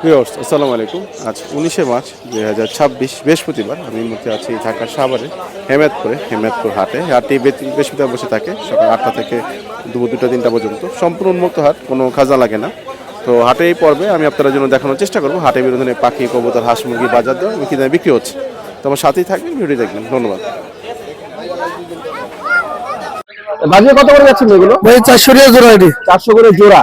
Viewers আসসালামু আলাইকুম। আজ 19শে মার্চ 2026 বৃহস্পতিবার। আমি এই মুহূর্তে আছি ঢাকার সাভারে হেমায়তপুর হাটে। হাটটি বৃহস্পতিবার বসে থাকে সকাল 8টা থেকে দুপুর 2টা-3টা পর্যন্ত। সম্পূর্ণ উন্মুক্ত হাট, কোনো খাজা লাগে না। তো হাটে এই পর্বে আমি আপনাদের জন্য দেখানোর চেষ্টা করবো হাটে বিভিন্ন পাখি, কবুতর, হাঁস, মুরগি বাজার দেওয়া কি দামে বিক্রি হচ্ছে। তো আমার সাথেই থাকবেন, ভিডিও দেখবেন। ধন্যবাদ। বাজিয়ে কত করে যাচ্ছেন এগুলো? ভাই 400 টাকা জোড়া এটি। 400 করে জোড়া।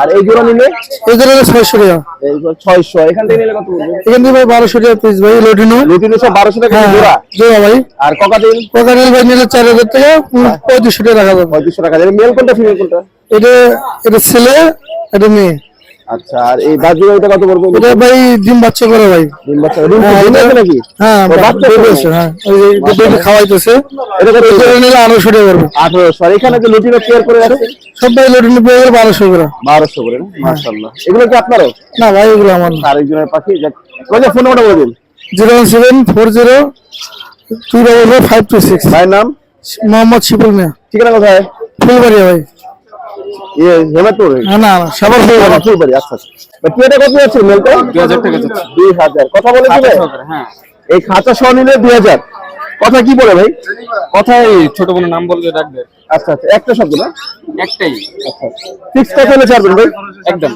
আর এই জোড়া নিলে এই জোড়া 600 টাকা। এই 600। এখান থেকে নিলে কত পড়বে? এখান থেকে ভাই 1200 টাকা পিস ভাই। লটিনো সব 1200 টাকা জোড়া। জোড়া ভাই। আর ককাটেল ভাই নিলে 4000 টাকা, 3500 টাকা রাখা যাবে। 3500 টাকা। এর মেল কোনটা ফিমেল কোনটা? এটা ছেলে, এটা মেয়ে। আচ্ছা, আর এই বাজিয়ে এটা কত পড়বে? এটা ভাই ডিম বাচ্চা করে ভাই। ডিম বাচ্চা আছে নাকি? হ্যাঁ বাচ্চা আছে। হ্যাঁ ওই বেবি খাওয়াইতেছে। এটা কত নিলে 1800 টাকা পড়বে। 1800। আর এখানে যে লটিনো পেয়ার করে আছে সব ভাই লটিনো পেয়ার 1200 করে। 1200 করে না? মাশাআল্লাহ। এগুলো কি আপনারও? না ভাই এগুলো আমার না। আরেকজনের পাখি। কয়টা ফোন নাম্বার বলে দিন। 01740244526। ভাইয়ের নাম? মোহাম্মদ শিপুল মিয়া। ঠিকানা কোথায়? ফুলবাড়িয়া ভাই। হেমায়তপুর? না সাভার ফুলবাড়ি। আচ্ছা আচ্ছা। কিটা কত যাচ্ছে মেলটা? 2000 টাকা যাচ্ছে। 2000। কথা বলে দিবে? হ্যাঁ, এই খাঁচা সহ নিলে 2000। কথা কি বলে ভাই? কথাই ছোট বোনের নাম বললে ডাকবে। আচ্ছা আচ্ছা, একটা শব্দ না? একটাই। আচ্ছা, ফিক্স কত হলে ছাড়বেন ভাই? একদম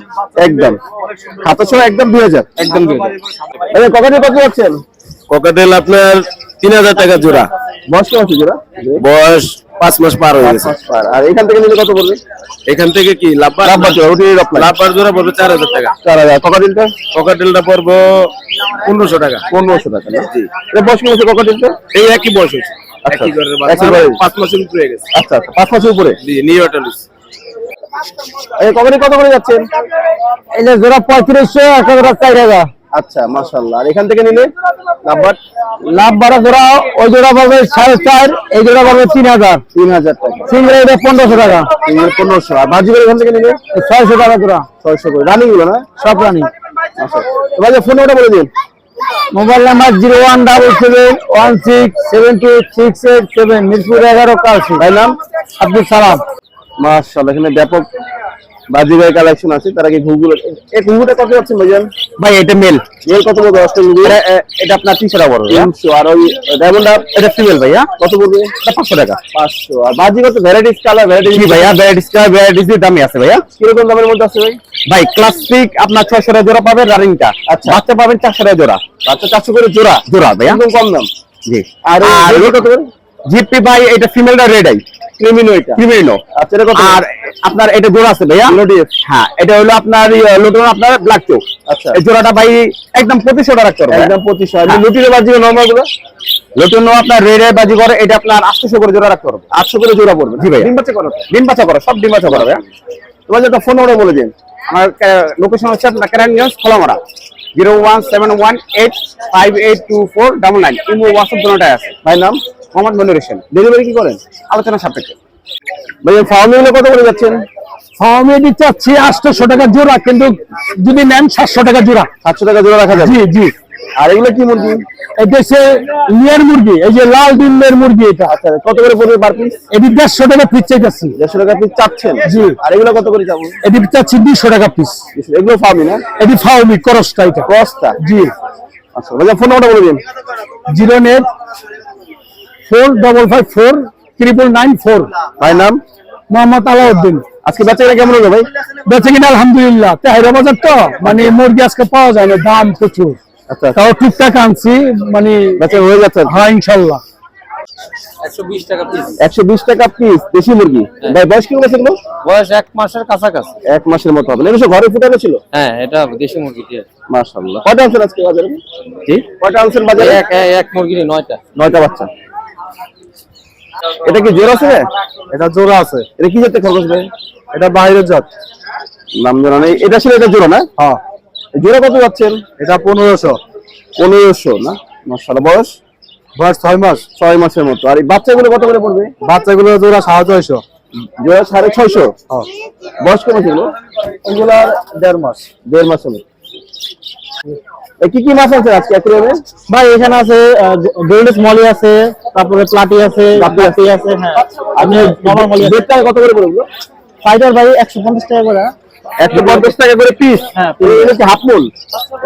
একদম খাতা সহ একদম 2000। একদম 2000। এই ককাটেল কত যাচ্ছেন? ককাটেল আপনার 3000 টাকা জোড়া। বয়স কত জোড়া? বয়স 5 মাস পার হয়ে গেছে। আর এখান থেকে নিলে কত পড়বে? এখান থেকে কি লাভবার জোড়া ওটি লাভবার জোড়া পড়বে 4000 টাকা। 4000। ককাটেলটা? ককাটেলটা পড়বে 1500 টাকা। 1500 টাকা না? জি। এটা বয়স কত ককাটেলটা? এই একই বয়স হচ্ছে। আচ্ছা, একই ঘরের একই বাচ্চা, ঘরের। 5 মাসের উপরে হয়ে গেছে। আচ্ছা আচ্ছা, 5 মাসের উপরে। জি, নিউ অ্যাটালিস। এই ককাটেল কত করে যাচ্ছেন? এই যে জোড়া 3500, একটা জোড়া 4000। আচ্ছা মাশাআল্লাহ। আর এখান থেকে নিলে লাভবার? লাভ বাড়া জোড়া ওই জোড়া পাবে 4.5, এই জোড়া পাবে 3000। 3000 টাকা। সিঙ্গেল এটা 1500 টাকা। 1500। আর বাজিবার এখান থেকে নিলে 600 টাকা জোড়া। 600 করে। রানিং গুলো না? সব রানি। আচ্ছা, এবার ফোন নাম্বারটা বলে দিন। Mobile number 01777726867, Mirpur 11 Kalshi. ভাই নাম? আব্দুল সালাম। মাশাআল্লাহ, এখানে ব্যাপক বাজিবার কালেকশন আছে। তার আগে ঘুঘুগুলো, এই ঘুঘুটা কত যাচ্ছে ভাইজান? ভাই এটা মেল। মেল কত বড়? এটা আপনার 300 টাকা বড়। 300। আর ওই ডায়মন্ড এটা ফিমেল ভাইয়া। কত পড়বে? এটা 500 টাকা। 500। আর বাজিবার তো ভ্যারাইটিস কালার, ভ্যারাইটিস ভাইয়া ভ্যারাইটিস কালার, ভ্যারাইটিস দামি আছে ভাইয়া। কিরকম দামের মধ্যে আছে ভাই? ভাই ক্লাসিক আপনার 600 টাকা জোড়া পাবেন রানিংটা। আচ্ছা। বাচ্চা পাবেন 400 টাকা জোড়া। আচ্ছা, 400 করে জোড়া। জোড়া ভাইয়া একদম কম দাম। জি। আর এগুলো কত করে? জিপি ভাই এটা ফিমেলটা রেড আই ক্রিমিনো এটা। ক্রিমিনো। আচ্ছা, এটা কত? আর আপনার এটা জোড়া আছে ভাইয়া। লোডিএস। হ্যাঁ এটা হলো আপনার লোটন আপনার ব্ল্যাক চোক। আচ্ছা, এই জোড়াটা ভাই একদম 2500 টাকা রাখতে হবে। একদম 2500। আর লুটিরে বাজিবার নরমাল গুলো লোটন আপনার রেড আই বাজি করে এটা আপনার 800 করে জোড়া রাখতে হবে। 800 করে জোড়া পড়বে। জি ভাইয়া। ডিম বাচ্চা করো? ডিম বাচ্চা করা, সব ডিম বাচ্চা করা ভাইয়া। তোমার যেটা ফোন নাম্বার বলে দিন। আমার লোকেশন হচ্ছে আপনার কেরানীগঞ্জ খোলামারা। 01718582499। ইমো হোয়াটসঅ্যাপ দুটোটাই আছে। ভাই নাম? মোহাম্মদ মনির হোসেন। ডেলিভারি কি করেন? আলোচনা সাপেক্ষে। ভাই ফার্মে গুলো কত করে যাচ্ছেন? আমি দিচ্ছি 800 টাকা জোড়া, কিন্তু যদি নেন 700 টাকা জোড়া। 700 টাকা জোড়া রাখা যাবে। জি জি। আর এগুলো কি মুরগি? এটা হচ্ছে লিয়ার মুরগি, এই যে লাল ডিমের মুরগি এটা। আচ্ছা, কত করে পড়বে পার পিস? এটি 150 টাকা পিস চাইতেছি। 150 টাকা পিস চাচ্ছেন? জি। আর এগুলো কত করে যাবো? এটি চাচ্ছি 200 টাকা পিস। এগুলো ফার্মি না? এটি ফাউমি করসটা এটা। কস্তা? জি। আচ্ছা, ভাই ফোন নাম্বারটা বলে দিন। 084554994। ভাই নাম? মোহাম্মদ আলাউদ্দিন। আজকে বেচাকেনা কেমন হলো ভাই? বেঁচে কিনা আলহামদুলিল্লাহ। তেহারা বাজার তো মানে মুরগি আজকে পাওয়া যায় না, দাম প্রচুর। আচ্ছা, তাও টুকটাক আনছি, মানে বেচা হয়ে যাচ্ছে? হ্যাঁ ইনশাল্লাহ। 120 টাকা পিস। 120 টাকা পিস দেশি মুরগি। ভাই বয়স কি বলেছে এগুলো? বয়স 1 মাসের কাছাকাছি। 1 মাসের মতো হবে। এগুলো সব ঘরে ফুটানো ছিল? হ্যাঁ, এটা দেশি মুরগি দিয়ে। মাশাআল্লাহ। কয়টা আনছেন আজকে বাজারে? জি, কয়টা আনছেন বাজারে? এক মুরগি 9টা। 9টা বাচ্চা। এটা কি জোড়া আছে? এটা জোড়া আছে। এটা কি জাতের খরগোশ ভাই? এটা বাইরের জাত। নাম জানা নেই। এটা ছিল, এটা জোড়া না? হ্যাঁ। জোড়া কত যাচ্ছেন? এটা 1500। 1500 না? মাশাআল্লাহ। বয়স? বয়স 6 মাস। 6 মাসের মতো। আর এই বাচ্চাগুলো কত করে পড়বে? বাচ্চাগুলো জোড়া 650। জোড়া 650। হ্যাঁ। বয়স কেমন ছিল? এগুলার 1.5 মাস। 1.5 মাস হলো। কি কি মাছ আছে আজকে অ্যাকুরিয়ামে? ভাই এখানে আছে গোল্ডেস মলি আছে, তারপরে প্লাটি আছে, গাপ্পি আছে। হ্যাঁ। আপনি নরমাল মলি কত করে পড়বে? ফাইটার ভাই 150 টাকা করে। 150 টাকা করে পিস। হ্যাঁ, এটা কি হাফ মুল?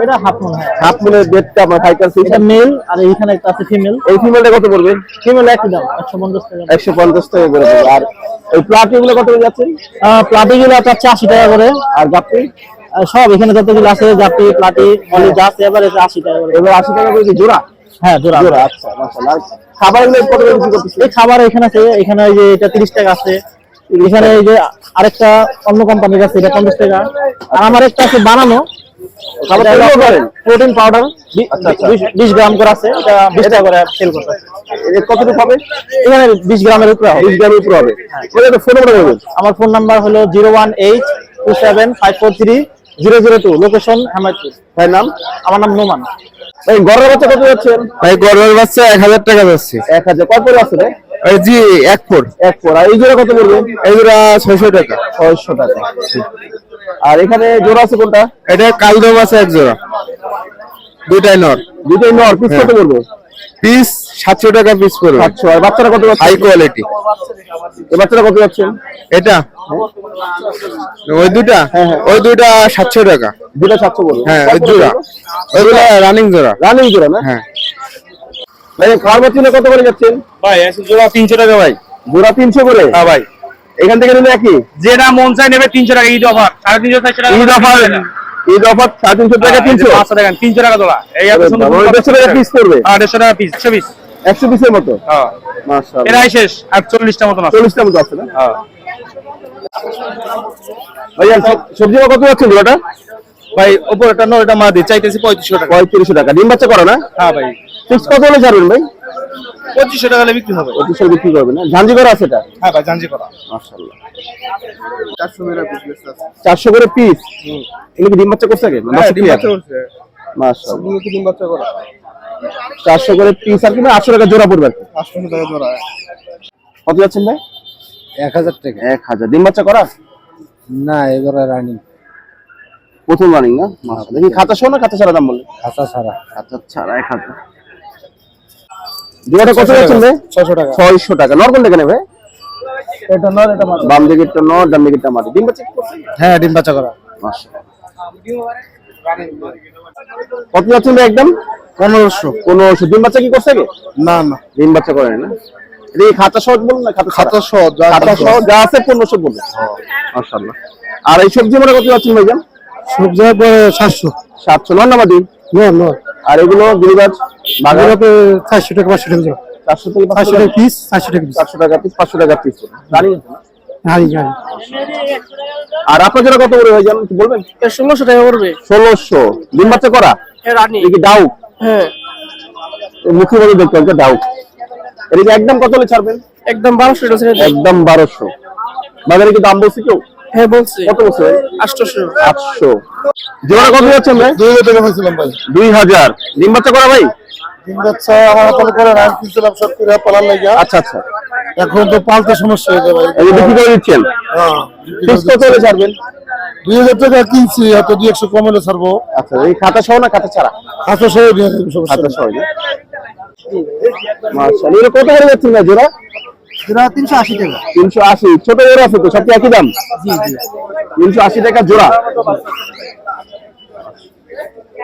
এটা হাফ মুন। হ্যাঁ, হাফ মুলের বেডটা আমার হাইকার সিস্টেম। এটা মেল আর এইখানে একটা আছে ফিমেল। এই ফিমেলটা কত পড়বে? ফিমেল একই দাম 150 টাকা। 150 টাকা করে পড়বে। আর এই প্লাটি গুলো কত করে যাচ্ছে? প্লাটি গুলো আপনার 80 টাকা করে। আর গাপ্পি? সব এখানে যতগুলো আছে জাপি প্লাটি অলি যা আছে এবারে 80 টাকা করে। এবার 80 টাকা করে কি জোড়া? হ্যাঁ, জোড়া। জোড়া, আচ্ছা মাশাআল্লাহ। খাবার গুলো কত করে বিক্রি করতেছে? এই খাবার এখানে আছে, এখানে এই যে এটা 30 টাকা আছে, এখানে এই যে আরেকটা অন্য কোম্পানির আছে এটা 50 টাকা, আর আমার একটা আছে বানানো খাবার তৈরি করেন? প্রোটিন পাউডার আচ্ছা, আচ্ছা। 20 গ্রাম করে আছে, এটা 20 টাকা করে সেল করতে। এর কতটুকু হবে? এখানে 20 গ্রামের উপরে হবে। 20 গ্রামের উপর হবে। ওটা তো ফোন নাম্বার বলুন। আমার ফোন নাম্বার হলো 01827543002, লোকেশন হামাদপুর। ভাই নাম? আমার নাম নোমান। ভাই গড়ের বাচ্চা কত যাচ্ছেন? ভাই গরুর বাচ্চা 1000 টাকা যাচ্ছে। 1000 কত করে আছে রে? এই জি 1 ফোর। 1 ফোর। আর এই জোড়া কত পড়বে? এই জোড়া 600 টাকা। 600 টাকা। আর এখানে জোড়া আছে কোনটা? এটা কালদম আছে এক জোড়া, দুইটাই নর। দুটোই নর, পিস কত পড়বে? পিস 700 টাকা পিস পড়বে। 700। আর বাচ্চারা কত যাচ্ছে? High quality. এই বাচ্চারা কত যাচ্ছেন? এটা ওই দুটা, হ্যাঁ, হ্যাঁ। ওই দুটা 700 টাকা। দুটো 700 পড়বে। হ্যাঁ, ওই জোড়া, ওইগুলা রানিং জোড়া। রানিং জোড়া না? হ্যাঁ ভাই খাওয়ার বাচ্চা কত করে যাচ্ছেন? ভাই আছে জোড়া 300 টাকা ভাই। জোড়া 300 করে? হ্যাঁ ভাই, এখান থেকে নিলে একই? যেটা মন চাই নেবে 300 টাকা। ঈদ অফার 350 400 টাকা। ঈদ অফার, ঈদ অফার 350 টাকা 300। 500 টাকা 300 টাকা জোড়া। এই এত সুন্দর 150 টাকা পিস পড়বে? 150 টাকা পিস, 100 পিস। 100 পিসের মতো? হ্যাঁ, মাশাআল্লাহ। এরাই শেষ আর 40টা মতন আছে। 40টার মতো আছে না? হ্যাঁ ভাইয়া সবজি কত যাচ্ছে জোড়াটা? ভাই উপরটা নর, এটা মাদি চাইতেছি 3500 টাকা। 3500 টাকা। ডিম বাচ্চা করো না? হ্যাঁ ভাই, ফিক্স কত হলে ছাড়বেন ভাই? 2500 টাকা হলে বিক্রি হবে। 2500 বিক্রি করবেন না? ঝাঞ্জি করা আছে এটা? হ্যাঁ ভাই, জানজি করা। মাশাআল্লাহ। 400 করে পিস। এগুলো কি ডিম বাচ্চা করছে আগে? মাশাআল্লাহ। ডিম বাচ্চা করা। 400 করে পিস। আর কি 800 টাকা জোড়া পড়বে আর কি। 800 টাকা জোড়া। কত যাচ্ছেন ভাই? 1000 টাকা। 1000। ডিম বাচ্চা করা? না, এবারে রানিং প্রথম রানিং না? মাশাআল্লাহ। দেখি খাতা সহ না খাতা ছাড়া দাম বলে? খাতা ছাড়া। খাতা ছাড়া 1000। জোড়াটা কত যাচ্ছেন ভাই? 600 টাকা। 600 টাকা। নর কোন দেখেন ভাই? এটা নর, এটা মাদি। বাম দিকেরটা নর, ডান দিকেরটা মাদি। ডিম বাচ্চা কি করছে? হ্যাঁ, ডিম বাচ্চা করা। মাশাআল্লাহ। কত যাচ্ছেন ভাই একদম? 1500। 1500। ডিম বাচ্চা কি করছে আগে? না না, ডিম বাচ্চা করে না? এটা কি খাতা সহ বলুন না খাতা? খাতা সহ খাতা সহ যা আছে 1500 বলুন। মাশাআল্লাহ। আর এই সবজি আমরা কত যাচ্ছেন ভাইজান? সবজি 700। 700। নর না মাদি? নর নর। আর এগুলো গিরিবাজ বাজারে 400 টাকা 500 টাকা। 400 থেকে 500 টাকা পিস, 400 টাকা পিস। 400 টাকা পিস, 500 টাকা পিস। দাঁড়িয়ে আছে না? High high. আর আপনার জন্য কত করে ভাইজান একটু বলবেন? 1600 টাকা পড়বে। 1600। ডিম বাচ্চা করা? হ্যাঁ, রানি। এটা কি ডাউ? হ্যাঁ, মুখে বলে দেখতে হবে ডাউ। এটা কি একদম কত হলে ছাড়বেন? একদম 1200 টাকা ছেড়ে দেন। একদম 1200। বাজারে কি দাম বলছে কেউ? হ্যাঁ, বলছি। কত বলছে ভাই? 800। 800। জোড়া কত যাচ্ছেন ভাই? 2000 টাকা পাইছিলাম ভাই। 2000। ডিম বাচ্চা করা ভাই? ডিম বাচ্চা আমার হাতে করে রাখ দিয়েছিলাম সব করে পালার লাগিয়া। আচ্ছা আচ্ছা। এখন তো পালতে সমস্যা হয়ে যাবে ভাই। এই যে বিক্রি করে দিচ্ছেন? হ্যাঁ, ফিক্স কত হলে ছাড়বেন? 2000 টাকা কিনছি, এত 200 কম হলে ছাড়বো। আচ্ছা, এই খাতা সহ না খাতা ছাড়া? খাতা সহ দিয়ে দেব সমস্যা খাতা নেই। সহ না? মাশাআল্লাহ। এগুলো কত করে যাচ্ছেন না জোড়া? জোড়া 380 টাকা। 380। ছোট জোড়া আছে তো সব কি একই দাম? জি জি। 380 টাকা জোড়া।